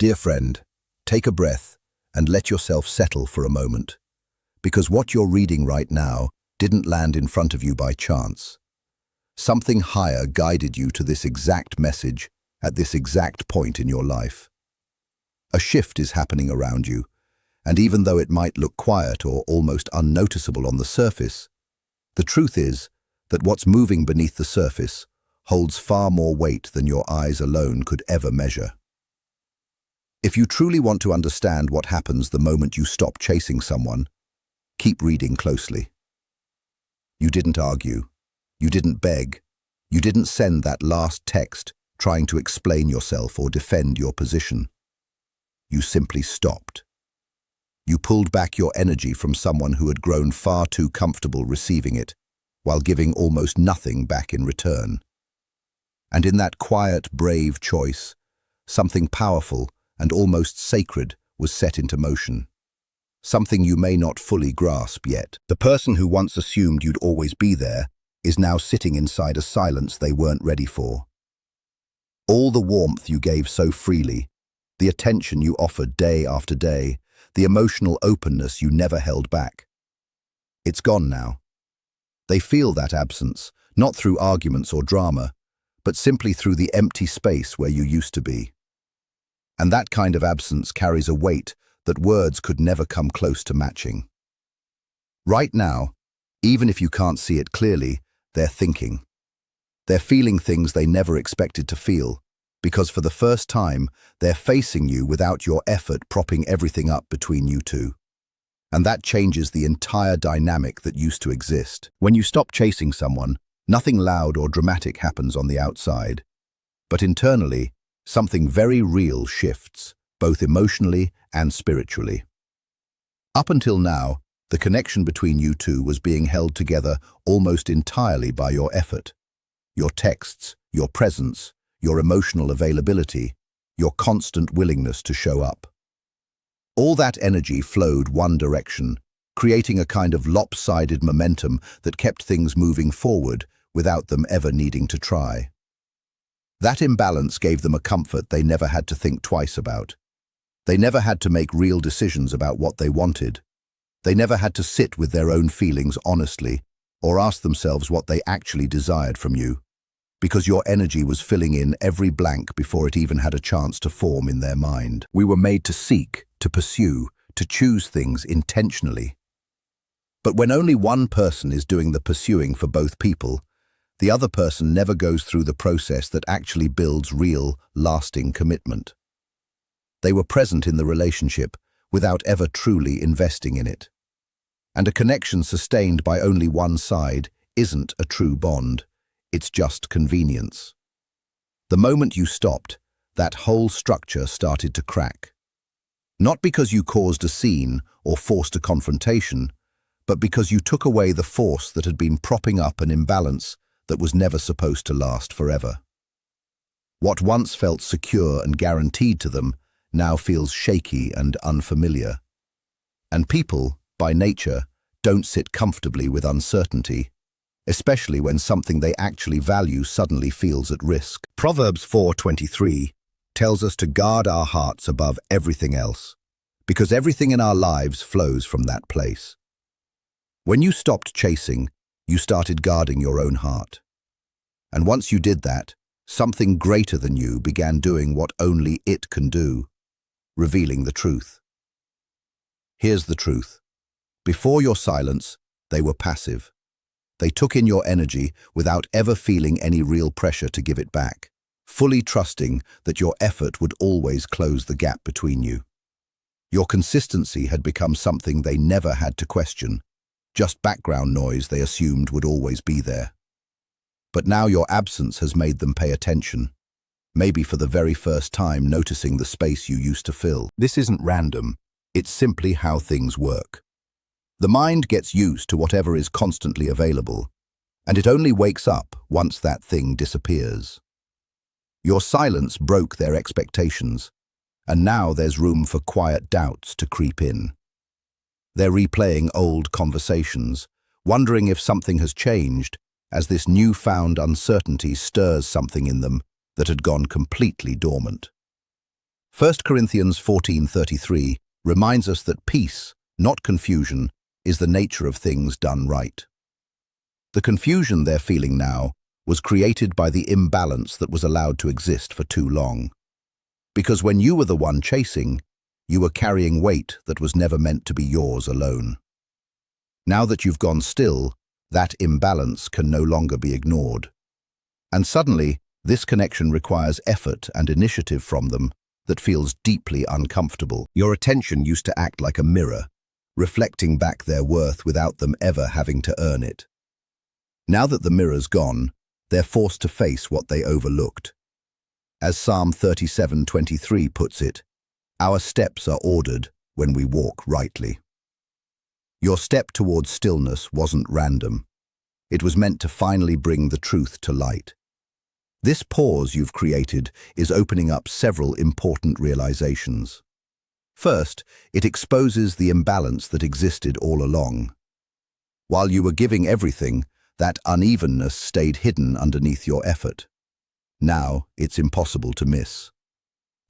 Dear friend, take a breath and let yourself settle for a moment. Because what you're reading right now didn't land in front of you by chance. Something higher guided you to this exact message at this exact point in your life. A shift is happening around you, and even though it might look quiet or almost unnoticeable on the surface, the truth is that what's moving beneath the surface holds far more weight than your eyes alone could ever measure. If you truly want to understand what happens the moment you stop chasing someone, keep reading closely. You didn't argue. You didn't beg. You didn't send that last text trying to explain yourself or defend your position. You simply stopped. You pulled back your energy from someone who had grown far too comfortable receiving it, while giving almost nothing back in return. And in that quiet, brave choice, something powerful and almost sacred was set into motion. Something you may not fully grasp yet. The person who once assumed you'd always be there is now sitting inside a silence they weren't ready for. All the warmth you gave so freely, the attention you offered day after day, the emotional openness you never held back. It's gone now. They feel that absence, not through arguments or drama, but simply through the empty space where you used to be. And that kind of absence carries a weight that words could never come close to matching. Right now, even if you can't see it clearly, they're thinking. They're feeling things they never expected to feel, because for the first time, they're facing you without your effort propping everything up between you two. And that changes the entire dynamic that used to exist. When you stop chasing someone, nothing loud or dramatic happens on the outside. But internally, something very real shifts, both emotionally and spiritually. Up until now, the connection between you two was being held together almost entirely by your effort. Your texts, your presence, your emotional availability, your constant willingness to show up. All that energy flowed one direction, creating a kind of lopsided momentum that kept things moving forward without them ever needing to try. That imbalance gave them a comfort they never had to think twice about. They never had to make real decisions about what they wanted. They never had to sit with their own feelings honestly or ask themselves what they actually desired from you, because your energy was filling in every blank before it even had a chance to form in their mind. We were made to seek, to pursue, to choose things intentionally. But when only one person is doing the pursuing for both people, the other person never goes through the process that actually builds real, lasting commitment. They were present in the relationship without ever truly investing in it. And a connection sustained by only one side isn't a true bond, it's just convenience. The moment you stopped, that whole structure started to crack. Not because you caused a scene or forced a confrontation, but because you took away the force that had been propping up an imbalance that was never supposed to last forever. What once felt secure and guaranteed to them now feels shaky and unfamiliar. And people, by nature, don't sit comfortably with uncertainty, especially when something they actually value suddenly feels at risk. Proverbs 4:23 tells us to guard our hearts above everything else, because everything in our lives flows from that place. When you stopped chasing, you started guarding your own heart. And once you did that, something greater than you began doing what only it can do, revealing the truth. Here's the truth. Before your silence, they were passive. They took in your energy without ever feeling any real pressure to give it back, fully trusting that your effort would always close the gap between you. Your consistency had become something they never had to question, just background noise they assumed would always be there. But now your absence has made them pay attention, maybe for the very first time noticing the space you used to fill. This isn't random, it's simply how things work. The mind gets used to whatever is constantly available, and it only wakes up once that thing disappears. Your silence broke their expectations, and now there's room for quiet doubts to creep in. They're replaying old conversations, wondering if something has changed, as this newfound uncertainty stirs something in them that had gone completely dormant. 1 Corinthians 14:33 reminds us that peace, not confusion, is the nature of things done right. The confusion they're feeling now was created by the imbalance that was allowed to exist for too long. Because when you were the one chasing, you were carrying weight that was never meant to be yours alone. Now that you've gone still, that imbalance can no longer be ignored. And suddenly, this connection requires effort and initiative from them that feels deeply uncomfortable. Your attention used to act like a mirror, reflecting back their worth without them ever having to earn it. Now that the mirror's gone, they're forced to face what they overlooked. As Psalm 37:23 puts it, our steps are ordered when we walk rightly. Your step towards stillness wasn't random. It was meant to finally bring the truth to light. This pause you've created is opening up several important realizations. First, it exposes the imbalance that existed all along. While you were giving everything, that unevenness stayed hidden underneath your effort. Now, it's impossible to miss.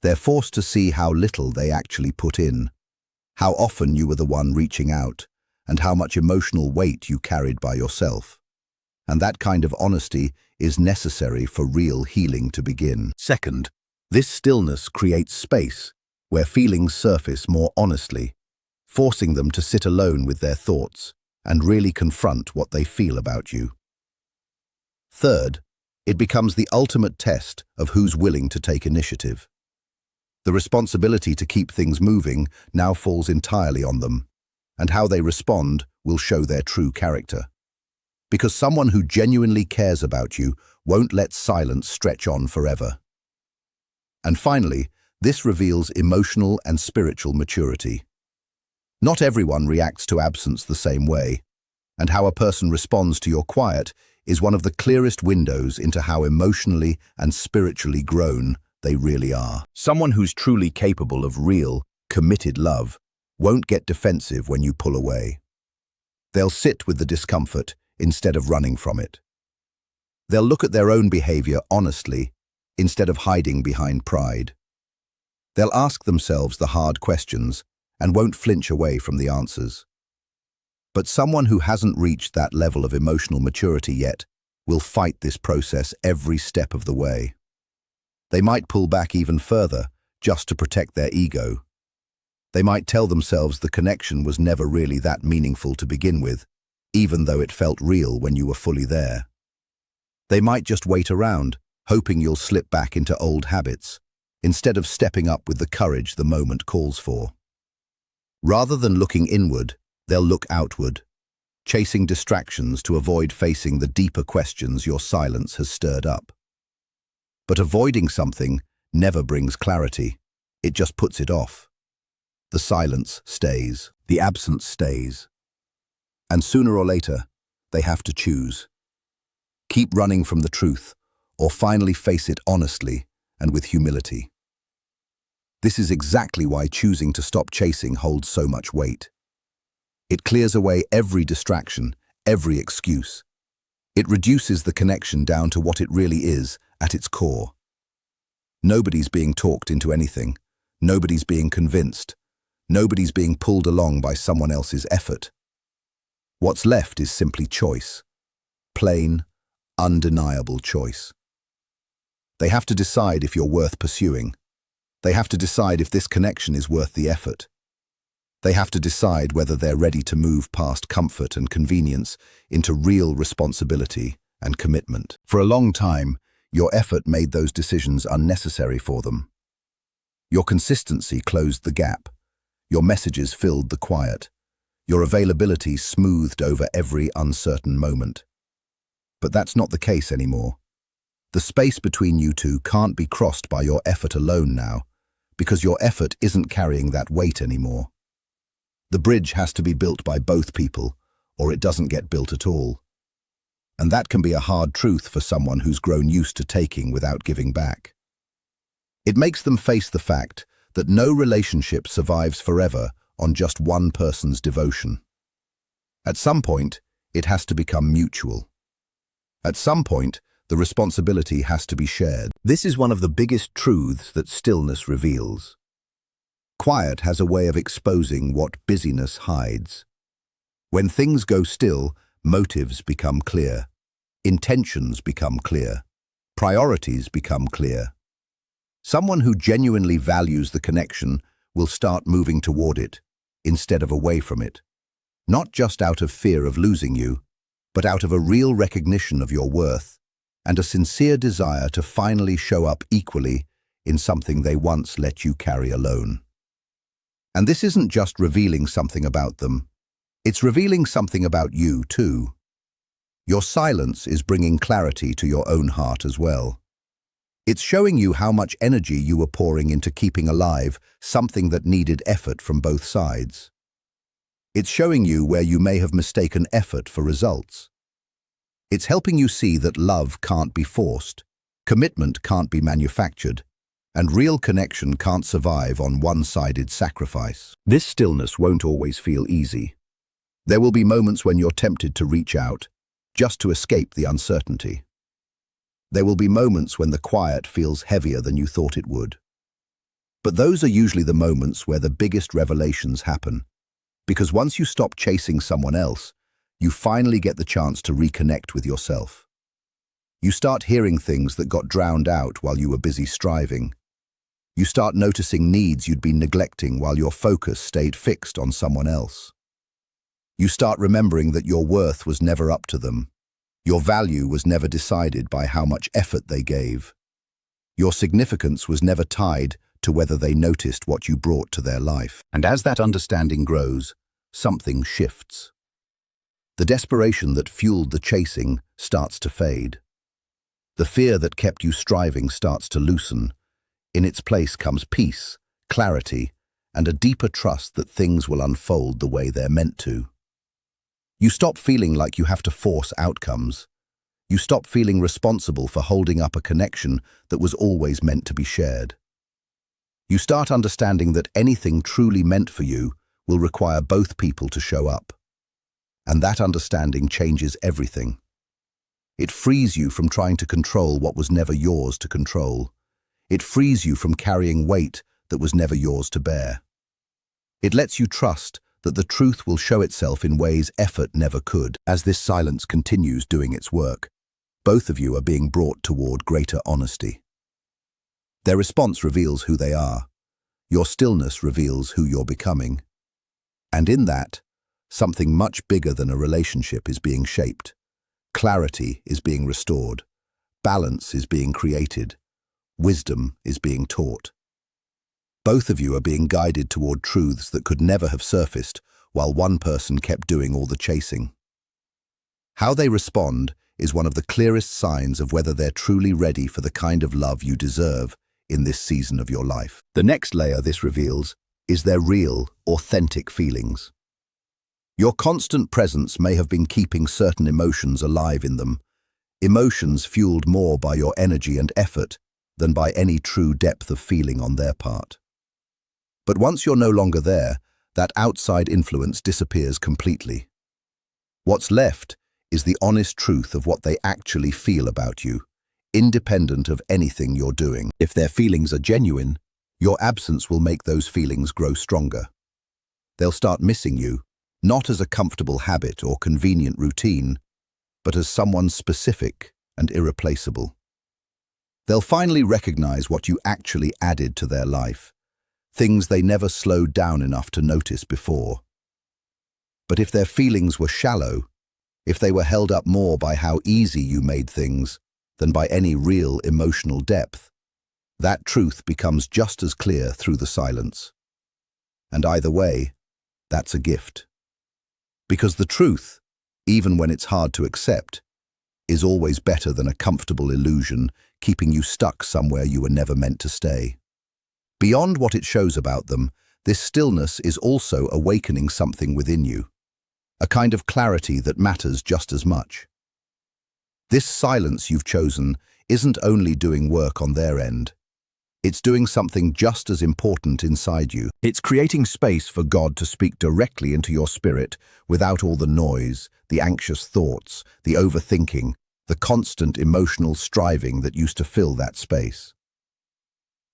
They're forced to see how little they actually put in, how often you were the one reaching out, and how much emotional weight you carried by yourself. And that kind of honesty is necessary for real healing to begin. Second, this stillness creates space where feelings surface more honestly, forcing them to sit alone with their thoughts and really confront what they feel about you. Third, it becomes the ultimate test of who's willing to take initiative. The responsibility to keep things moving now falls entirely on them, and how they respond will show their true character. Because someone who genuinely cares about you won't let silence stretch on forever. And finally, this reveals emotional and spiritual maturity. Not everyone reacts to absence the same way, and how a person responds to your quiet is one of the clearest windows into how emotionally and spiritually grown they really are. Someone who's truly capable of real, committed love won't get defensive when you pull away. They'll sit with the discomfort instead of running from it. They'll look at their own behavior honestly instead of hiding behind pride. They'll ask themselves the hard questions and won't flinch away from the answers. But someone who hasn't reached that level of emotional maturity yet will fight this process every step of the way. They might pull back even further just to protect their ego. They might tell themselves the connection was never really that meaningful to begin with, even though it felt real when you were fully there. They might just wait around, hoping you'll slip back into old habits, instead of stepping up with the courage the moment calls for. Rather than looking inward, they'll look outward, chasing distractions to avoid facing the deeper questions your silence has stirred up. But avoiding something never brings clarity, it just puts it off. The silence stays, the absence stays. And sooner or later, they have to choose. Keep running from the truth, or finally face it honestly and with humility. This is exactly why choosing to stop chasing holds so much weight. It clears away every distraction, every excuse. It reduces the connection down to what it really is at its core. Nobody's being talked into anything. Nobody's being convinced. Nobody's being pulled along by someone else's effort. What's left is simply choice. Plain, undeniable choice. They have to decide if you're worth pursuing. They have to decide if this connection is worth the effort. They have to decide whether they're ready to move past comfort and convenience into real responsibility and commitment. For a long time, your effort made those decisions unnecessary for them. Your consistency closed the gap. Your messages filled the quiet. Your availability smoothed over every uncertain moment. But that's not the case anymore. The space between you two can't be crossed by your effort alone now, because your effort isn't carrying that weight anymore. The bridge has to be built by both people, or it doesn't get built at all. And that can be a hard truth for someone who's grown used to taking without giving back. It makes them face the fact that no relationship survives forever on just one person's devotion. At some point, it has to become mutual. At some point, The responsibility has to be shared. This is one of the biggest truths that stillness reveals. Quiet has a way of exposing what busyness hides. When things go still, motives become clear. Intentions become clear. Priorities become clear. Someone who genuinely values the connection will start moving toward it, instead of away from it. Not just out of fear of losing you, but out of a real recognition of your worth and a sincere desire to finally show up equally in something they once let you carry alone. And this isn't just revealing something about them, it's revealing something about you too. Your silence is bringing clarity to your own heart as well. It's showing you how much energy you were pouring into keeping alive something that needed effort from both sides. It's showing you where you may have mistaken effort for results. It's helping you see that love can't be forced, commitment can't be manufactured, and real connection can't survive on one-sided sacrifice. This stillness won't always feel easy. There will be moments when you're tempted to reach out, just to escape the uncertainty. There will be moments when the quiet feels heavier than you thought it would. But those are usually the moments where the biggest revelations happen, because once you stop chasing someone else, you finally get the chance to reconnect with yourself. You start hearing things that got drowned out while you were busy striving. You start noticing needs you'd been neglecting while your focus stayed fixed on someone else. You start remembering that your worth was never up to them. Your value was never decided by how much effort they gave. Your significance was never tied to whether they noticed what you brought to their life. And as that understanding grows, something shifts. The desperation that fueled the chasing starts to fade. The fear that kept you striving starts to loosen. In its place comes peace, clarity, and a deeper trust that things will unfold the way they're meant to. You stop feeling like you have to force outcomes. You stop feeling responsible for holding up a connection that was always meant to be shared. You start understanding that anything truly meant for you will require both people to show up. And that understanding changes everything. It frees you from trying to control what was never yours to control. It frees you from carrying weight that was never yours to bear. It lets you trust that the truth will show itself in ways effort never could. As this silence continues doing its work, both of you are being brought toward greater honesty. Their response reveals who they are. Your stillness reveals who you're becoming. And in that, something much bigger than a relationship is being shaped. Clarity is being restored. Balance is being created. Wisdom is being taught. Both of you are being guided toward truths that could never have surfaced while one person kept doing all the chasing. How they respond is one of the clearest signs of whether they're truly ready for the kind of love you deserve in this season of your life. The next layer this reveals is their real, authentic feelings. Your constant presence may have been keeping certain emotions alive in them, emotions fueled more by your energy and effort than by any true depth of feeling on their part. But once you're no longer there, that outside influence disappears completely. What's left is the honest truth of what they actually feel about you, independent of anything you're doing. If their feelings are genuine, your absence will make those feelings grow stronger. They'll start missing you, not as a comfortable habit or convenient routine, but as someone specific and irreplaceable. They'll finally recognize what you actually added to their life, things they never slowed down enough to notice before. But if their feelings were shallow, if they were held up more by how easy you made things than by any real emotional depth, that truth becomes just as clear through the silence. And either way, that's a gift. Because the truth, even when it's hard to accept, is always better than a comfortable illusion keeping you stuck somewhere you were never meant to stay. Beyond what it shows about them, this stillness is also awakening something within you, a kind of clarity that matters just as much. This silence you've chosen isn't only doing work on their end, it's doing something just as important inside you. It's creating space for God to speak directly into your spirit without all the noise, the anxious thoughts, the overthinking the constant emotional striving that used to fill that space.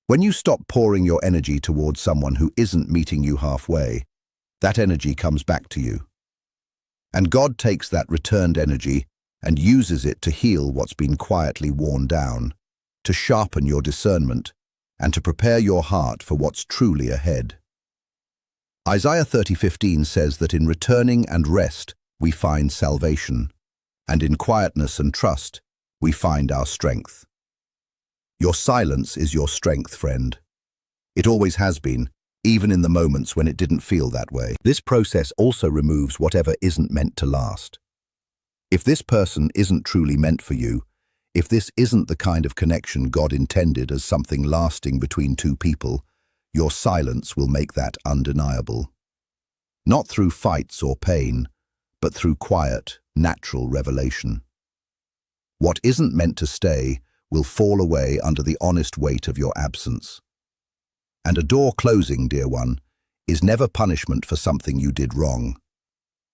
When you stop pouring your energy towards someone who isn't meeting you halfway, that energy comes back to you. And God takes that returned energy and uses it to heal what's been quietly worn down, to sharpen your discernment, and to prepare your heart for what's truly ahead. Isaiah 30:15 says that in returning and rest we find salvation, and in quietness and trust we find our strength. Your silence is your strength, friend. It always has been, even in the moments when it didn't feel that way. This process also removes whatever isn't meant to last. If this person isn't truly meant for you, if this isn't the kind of connection God intended as something lasting between two people, your silence will make that undeniable. Not through fights or pain, but through quiet, natural revelation. What isn't meant to stay will fall away under the honest weight of your absence. And a door closing, dear one, is never punishment for something you did wrong.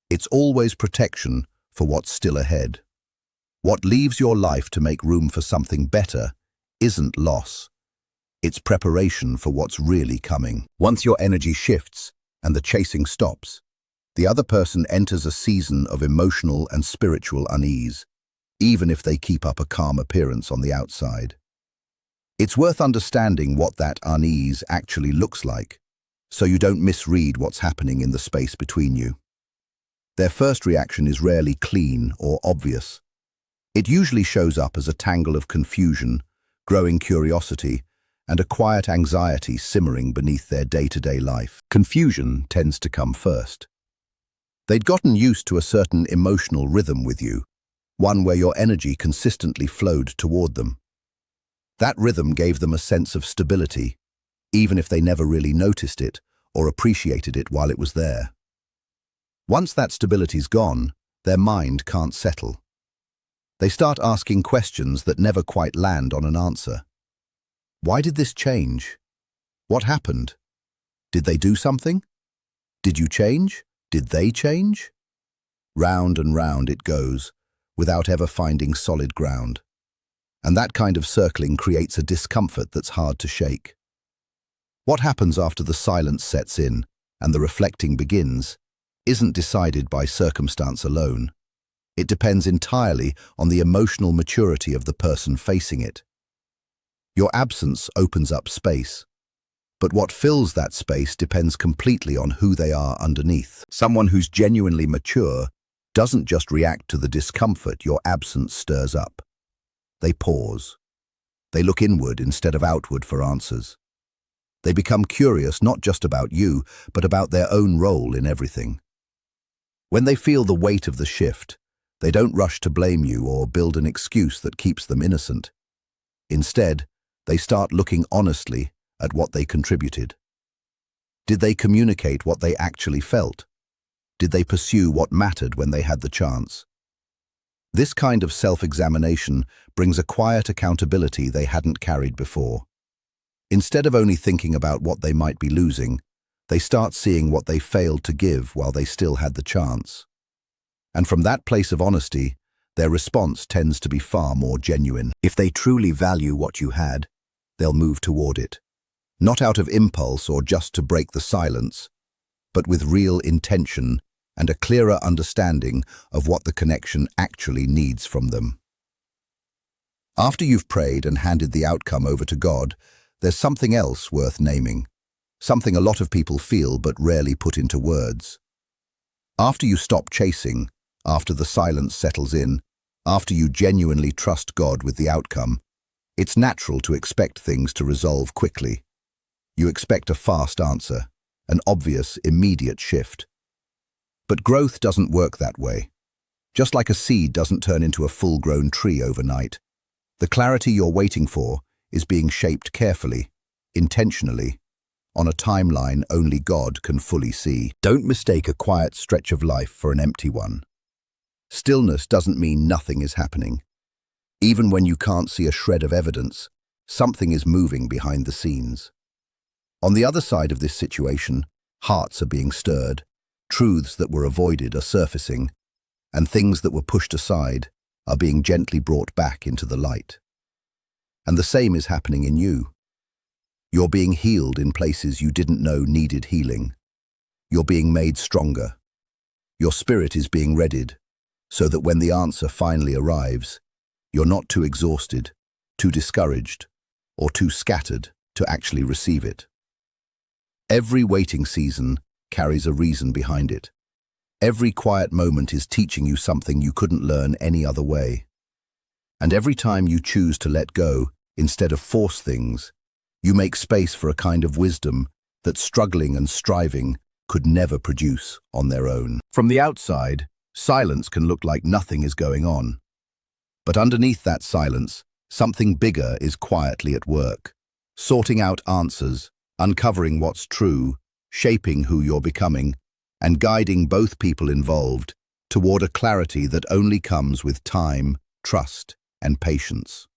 It's always protection for what's still ahead. What leaves your life to make room for something better isn't loss. It's preparation for what's really coming. Once your energy shifts and the chasing stops, the other person enters a season of emotional and spiritual unease, even if they keep up a calm appearance on the outside. It's worth understanding what that unease actually looks like, so you don't misread what's happening in the space between you. Their first reaction is rarely clean or obvious. It usually shows up as a tangle of confusion, growing curiosity, and a quiet anxiety simmering beneath their day-to-day life. Confusion tends to come first. They'd gotten used to a certain emotional rhythm with you, one where your energy consistently flowed toward them. That rhythm gave them a sense of stability, even if they never really noticed it or appreciated it while it was there. Once that stability's gone, their mind can't settle. They start asking questions that never quite land on an answer. Why did this change? What happened? Did they do something? Did you change? Did they change? Round and round it goes, without ever finding solid ground. And that kind of circling creates a discomfort that's hard to shake. What happens after the silence sets in and the reflecting begins isn't decided by circumstance alone. It depends entirely on the emotional maturity of the person facing it. Your absence opens up space, but what fills that space depends completely on who they are underneath. Someone who's genuinely mature doesn't just react to the discomfort your absence stirs up. They pause. They look inward instead of outward for answers. They become curious not just about you, but about their own role in everything. When they feel the weight of the shift, they don't rush to blame you or build an excuse that keeps them innocent. Instead, they start looking honestly at what they contributed. Did they communicate what they actually felt? Did they pursue what mattered when they had the chance? This kind of self-examination brings a quiet accountability they hadn't carried before. Instead of only thinking about what they might be losing, they start seeing what they failed to give while they still had the chance. And from that place of honesty, their response tends to be far more genuine. If they truly value what you had, they'll move toward it. Not out of impulse or just to break the silence, but with real intention and a clearer understanding of what the connection actually needs from them. After you've prayed and handed the outcome over to God, there's something else worth naming. Something a lot of people feel but rarely put into words. After you stop chasing, after the silence settles in, after you genuinely trust God with the outcome, it's natural to expect things to resolve quickly. You expect a fast answer, an obvious, immediate shift. But growth doesn't work that way. Just like a seed doesn't turn into a full-grown tree overnight, the clarity you're waiting for is being shaped carefully, intentionally, on a timeline only God can fully see. Don't mistake a quiet stretch of life for an empty one. Stillness doesn't mean nothing is happening. Even when you can't see a shred of evidence, something is moving behind the scenes. On the other side of this situation, hearts are being stirred, truths that were avoided are surfacing, and things that were pushed aside are being gently brought back into the light. And the same is happening in you. You're being healed in places you didn't know needed healing. You're being made stronger. Your spirit is being readied, so that when the answer finally arrives, you're not too exhausted, too discouraged, or too scattered to actually receive it. Every waiting season carries a reason behind it. Every quiet moment is teaching you something you couldn't learn any other way. And every time you choose to let go, instead of force things, you make space for a kind of wisdom that struggling and striving could never produce on their own. From the outside, silence can look like nothing is going on. But underneath that silence, something bigger is quietly at work, sorting out answers, uncovering what's true, shaping who you're becoming, and guiding both people involved toward a clarity that only comes with time, trust, and patience.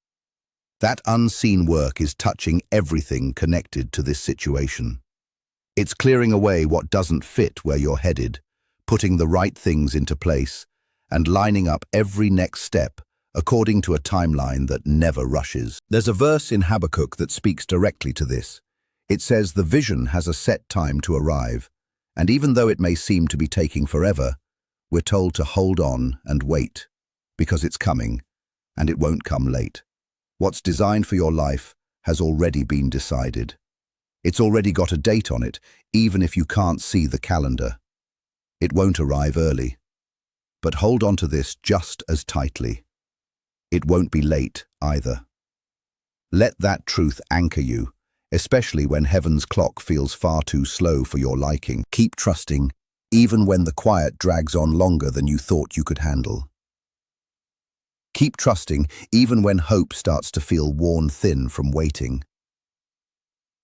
That unseen work is touching everything connected to this situation. It's clearing away what doesn't fit where you're headed, putting the right things into place, and lining up every next step according to a timeline that never rushes. There's a verse in Habakkuk that speaks directly to this. It says the vision has a set time to arrive, and even though it may seem to be taking forever, we're told to hold on and wait, because it's coming, and it won't come late. What's designed for your life has already been decided. It's already got a date on it, even if you can't see the calendar. It won't arrive early. But hold on to this just as tightly. It won't be late either. Let that truth anchor you, especially when heaven's clock feels far too slow for your liking. Keep trusting, even when the quiet drags on longer than you thought you could handle. Keep trusting, even when hope starts to feel worn thin from waiting.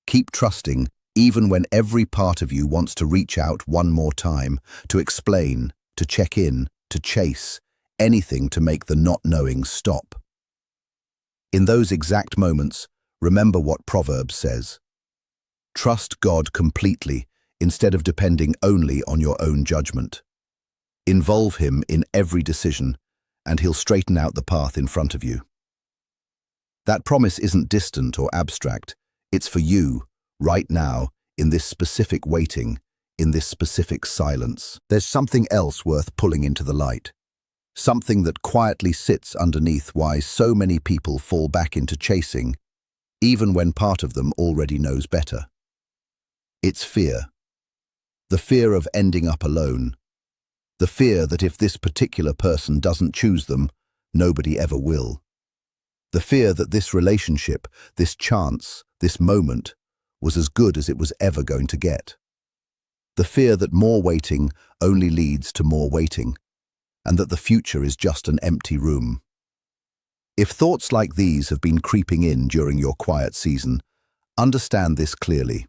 Keep trusting, even when every part of you wants to reach out one more time, to explain, to check in, to chase, anything to make the not knowing stop. In those exact moments, remember what Proverbs says. Trust God completely instead of depending only on your own judgment. Involve Him in every decision, and He'll straighten out the path in front of you. That promise isn't distant or abstract. It's for you, right now, in this specific waiting, in this specific silence. There's something else worth pulling into the light. Something that quietly sits underneath why so many people fall back into chasing, even when part of them already knows better. It's fear. The fear of ending up alone. The fear that if this particular person doesn't choose them, nobody ever will. The fear that this relationship, this chance, this moment, was as good as it was ever going to get. The fear that more waiting only leads to more waiting, and that the future is just an empty room. If thoughts like these have been creeping in during your quiet season, understand this clearly.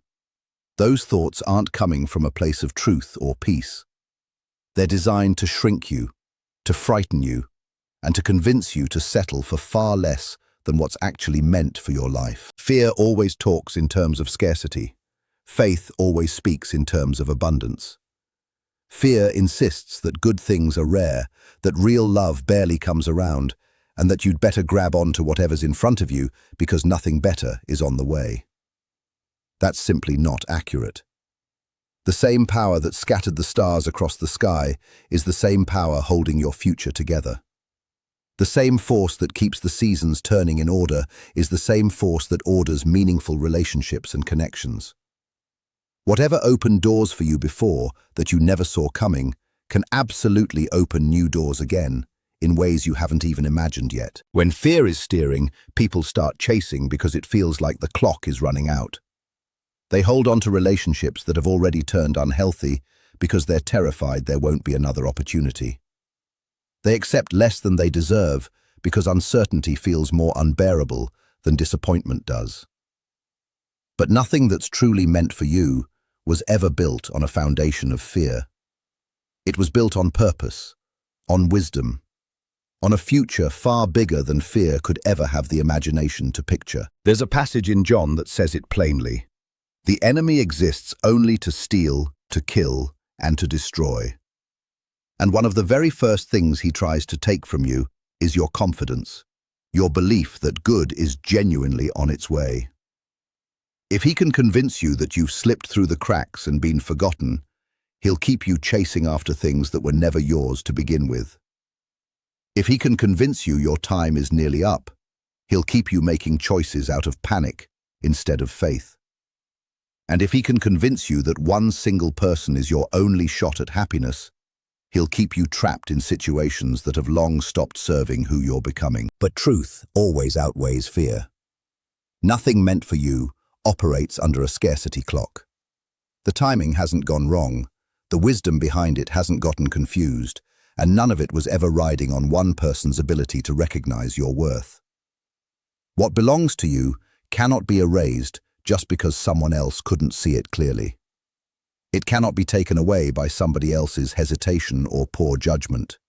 Those thoughts aren't coming from a place of truth or peace. They're designed to shrink you, to frighten you, and to convince you to settle for far less than what's actually meant for your life. Fear always talks in terms of scarcity. Faith always speaks in terms of abundance. Fear insists that good things are rare, that real love barely comes around, and that you'd better grab on to whatever's in front of you because nothing better is on the way. That's simply not accurate. The same power that scattered the stars across the sky is the same power holding your future together. The same force that keeps the seasons turning in order is the same force that orders meaningful relationships and connections. Whatever opened doors for you before that you never saw coming can absolutely open new doors again, in ways you haven't even imagined yet. When fear is steering, people start chasing because it feels like the clock is running out. They hold on to relationships that have already turned unhealthy because they're terrified there won't be another opportunity. They accept less than they deserve because uncertainty feels more unbearable than disappointment does. But nothing that's truly meant for you was ever built on a foundation of fear. It was built on purpose, on wisdom, on a future far bigger than fear could ever have the imagination to picture. There's a passage in John that says it plainly. The enemy exists only to steal, to kill, and to destroy. And one of the very first things he tries to take from you is your confidence, your belief that good is genuinely on its way. If he can convince you that you've slipped through the cracks and been forgotten, he'll keep you chasing after things that were never yours to begin with. If he can convince you your time is nearly up, he'll keep you making choices out of panic instead of faith. And if he can convince you that one single person is your only shot at happiness, he'll keep you trapped in situations that have long stopped serving who you're becoming. But truth always outweighs fear. Nothing meant for you operates under a scarcity clock. The timing hasn't gone wrong, the wisdom behind it hasn't gotten confused, and none of it was ever riding on one person's ability to recognize your worth. What belongs to you cannot be erased just because someone else couldn't see it clearly. It cannot be taken away by somebody else's hesitation or poor judgment.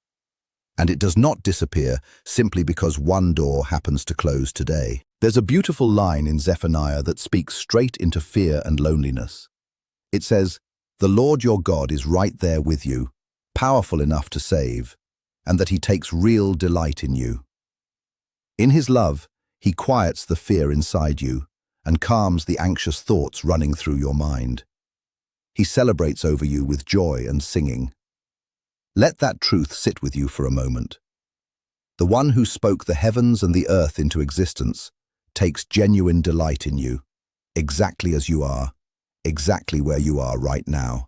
And it does not disappear simply because one door happens to close today. There's a beautiful line in Zephaniah that speaks straight into fear and loneliness. It says, "The Lord your God is right there with you, powerful enough to save, and that he takes real delight in you. In his love, he quiets the fear inside you and calms the anxious thoughts running through your mind. He celebrates over you with joy and singing." Let that truth sit with you for a moment. The one who spoke the heavens and the earth into existence takes genuine delight in you, exactly as you are, exactly where you are right now.